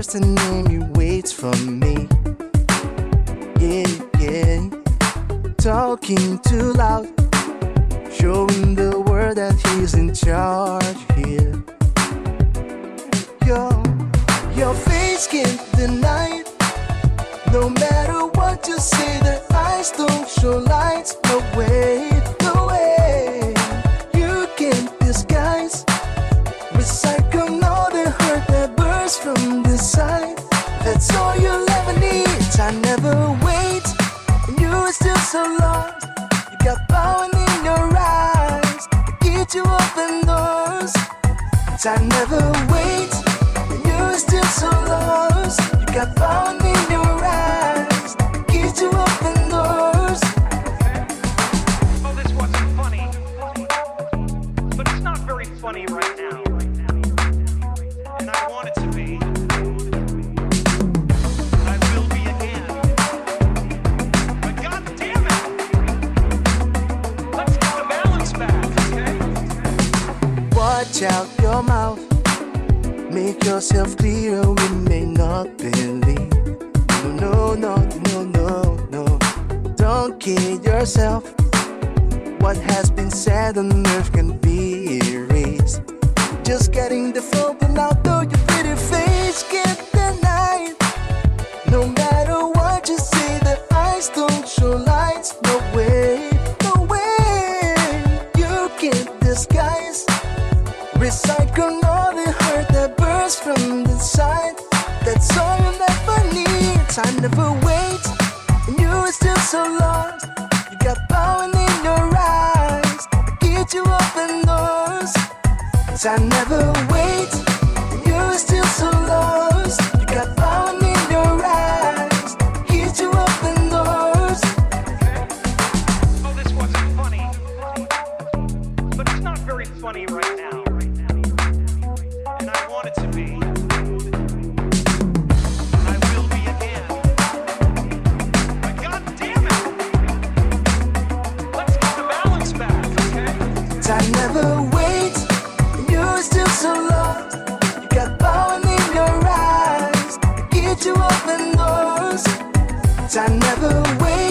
destiny waits for me. Yeah, yeah. Talking too loud, showing the world that he's in charge here. Your face can't deny it. No matter what you say, the eyes don't show lights. No way, no way. You can't disguise, recycle all the hurt that bursts from the side. That's all you'll ever need. I never wait, and you are still so lost. You got power in your eyes to get you open doors. I never wait, and you are still so lost. You got power in your eyes to get you open doors. Oh, this wasn't funny, but it's not very funny right now, and I want it to be. And I will be again. But God damn it! Let's get the balance back, okay? Watch out your mouth. Make yourself clear, we may not believe. No, no, no, no, no. Don't kid yourself. What has been said on earth can be erased. Just getting the phone out, though your pretty face can't deny it. No matter what you say, the eyes don't show lights. No way, no way. You can't disguise, recycle all the hurt that bursts from the side. That's all you'll ever need. I never wait, and you are still so lost. You got power in your eyes to get you open doors. I never wait, and you are still so lost. You got power in your eyes to get you open doors. Oh, this wasn't funny, but it's not very funny right now, and I want it to be. And I will be again. But God damn it! Let's get the balance back, okay? I never wait, and you're still so lost. You got power in your eyes to get you open doors. I never wait.